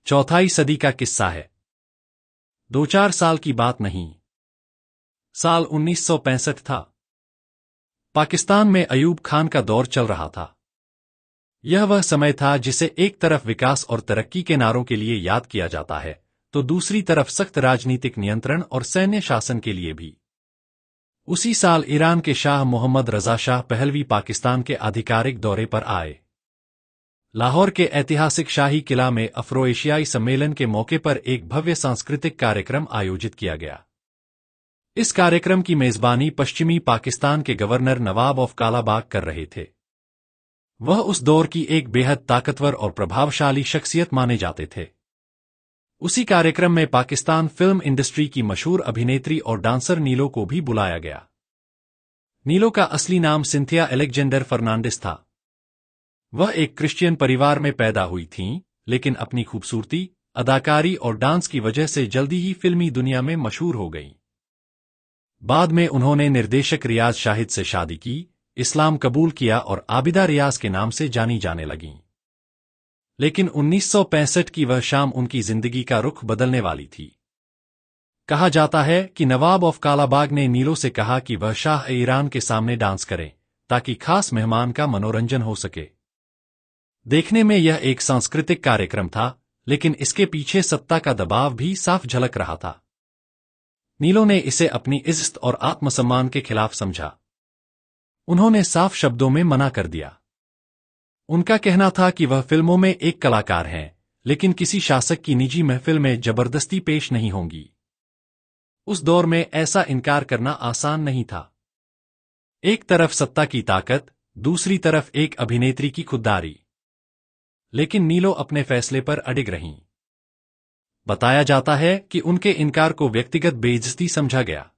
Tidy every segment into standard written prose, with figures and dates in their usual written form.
चौथाई सदी का किस्सा है। 2-4 साल की बात नहीं। साल 1965 था। पाकिस्तान में अयूब खान का दौर चल रहा था। यह वह समय था जिसे एक तरफ विकास और तरक्की के नारों के लिए याद किया जाता है, तो दूसरी तरफ सख्त राजनीतिक नियंत्रण और सैन्य शासन के लिए भी। उसी साल ईरान के शाह मोहम्मद रजा शाह पहलवी पाकिस्तान के आधिकारिक दौरे पर आए। लाहौर के ऐतिहासिक शाही किला में अफ्रो एशियाई सम्मेलन के मौके पर एक भव्य सांस्कृतिक कार्यक्रम आयोजित किया गया। इस कार्यक्रम की मेजबानी पश्चिमी पाकिस्तान के गवर्नर नवाब ऑफ कालाबाग कर रहे थे। वह उस दौर की एक बेहद ताकतवर और प्रभावशाली शख्सियत माने जाते थे। उसी कार्यक्रम में पाकिस्तान फिल्म इंडस्ट्री की मशहूर अभिनेत्री और डांसर नीलो को भी बुलाया गया। नीलो का असली नाम सिंथिया एलेक्जेंडर फर्नांडिस था। वह एक क्रिश्चियन परिवार में पैदा हुई थीं, लेकिन अपनी खूबसूरती, अदाकारी और डांस की वजह से जल्दी ही फिल्मी दुनिया में मशहूर हो गईं। बाद में उन्होंने निर्देशक रियाज शाहिद से शादी की, इस्लाम कबूल किया और आबिदा रियाज के नाम से जानी जाने लगीं। लेकिन 1965 की वह शाम उनकी जिंदगी का रुख बदलने वाली थी। कहा जाता है कि नवाब ऑफ कालाबाग ने नीलो से कहा कि वह शाह ईरान के सामने डांस करें, ताकि खास मेहमान का मनोरंजन हो सके। देखने में यह एक सांस्कृतिक कार्यक्रम था, लेकिन इसके पीछे सत्ता का दबाव भी साफ झलक रहा था। नीलो ने इसे अपनी इज्जत और आत्मसम्मान के खिलाफ समझा। उन्होंने साफ शब्दों में मना कर दिया। उनका कहना था कि वह फिल्मों में एक कलाकार हैं, लेकिन किसी शासक की निजी महफिल में जबरदस्ती पेश नहीं होंगी। उस दौर में ऐसा इनकार करना आसान नहीं था। एक तरफ सत्ता की ताकत, दूसरी तरफ एक अभिनेत्री की खुददारी। लेकिन नीलो अपने फैसले पर अडिग रहीं। बताया जाता है कि उनके इनकार को व्यक्तिगत बेइज्जती समझा गया।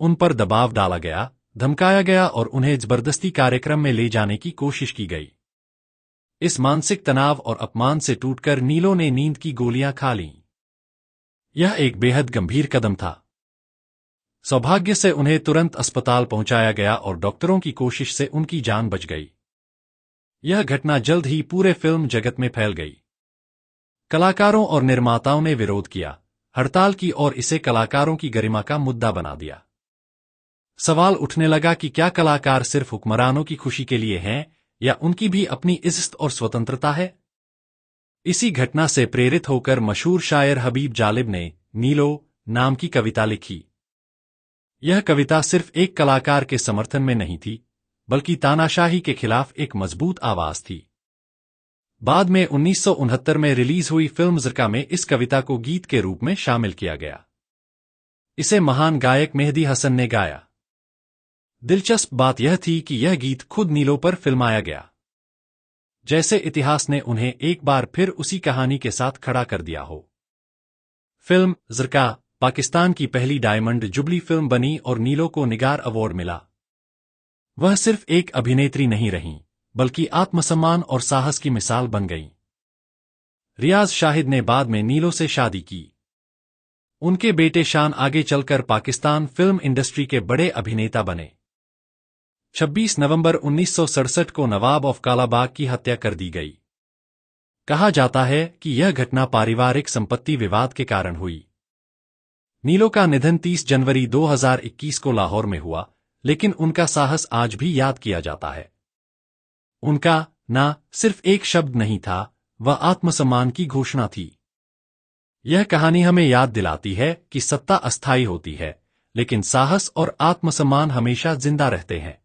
उन पर दबाव डाला गया, धमकाया गया और उन्हें जबरदस्ती कार्यक्रम में ले जाने की कोशिश की गई। इस मानसिक तनाव और अपमान से टूटकर नीलो ने नींद की गोलियां खा लीं। यह एक बेहद गंभीर कदम था। सौभाग्य से उन्हें तुरंत अस्पताल पहुंचाया गया और डॉक्टरों की कोशिश से उनकी जान बच गई। यह घटना जल्द ही पूरे फिल्म जगत में फैल गई। कलाकारों और निर्माताओं ने विरोध किया, हड़ताल की और इसे कलाकारों की गरिमा का मुद्दा बना दिया। सवाल उठने लगा कि क्या कलाकार सिर्फ हुक्मरानों की खुशी के लिए हैं, या उनकी भी अपनी इज्जत और स्वतंत्रता है? इसी घटना से प्रेरित होकर मशहूर शायर हबीब जालिब ने नीलो नाम की कविता लिखी। यह कविता सिर्फ एक कलाकार के समर्थन में नहीं थी, बल्कि तानाशाही के खिलाफ एक मजबूत आवाज थी। बाद में 1969 में रिलीज हुई फिल्म ज़रका में इस कविता को गीत के रूप में शामिल किया गया। इसे महान गायक मेहदी हसन ने गाया। दिलचस्प बात यह थी कि यह गीत खुद नीलो पर फिल्माया गया, जैसे इतिहास ने उन्हें एक बार फिर उसी कहानी के साथ खड़ा कर दिया हो। फिल्म ज़रका पाकिस्तान की पहली डायमंड जुबली फिल्म बनी और नीलो को निगार अवार्ड मिला। वह सिर्फ एक अभिनेत्री नहीं रहीं, बल्कि आत्मसम्मान और साहस की मिसाल बन गईं। रियाज शाहिद ने बाद में नीलो से शादी की। उनके बेटे शान आगे चलकर पाकिस्तान फिल्म इंडस्ट्री के बड़े अभिनेता बने। 26 नवंबर 1967 को नवाब ऑफ कालाबाग की हत्या कर दी गई। कहा जाता है कि यह घटना पारिवारिक संपत्ति विवाद के कारण हुई। नीलो का निधन 30 जनवरी 2021 को लाहौर में हुआ, लेकिन उनका साहस आज भी याद किया जाता है। उनका ना सिर्फ एक शब्द नहीं था, वह आत्मसम्मान की घोषणा थी। यह कहानी हमें याद दिलाती है कि सत्ता अस्थायी होती है, लेकिन साहस और आत्मसम्मान हमेशा जिंदा रहते हैं।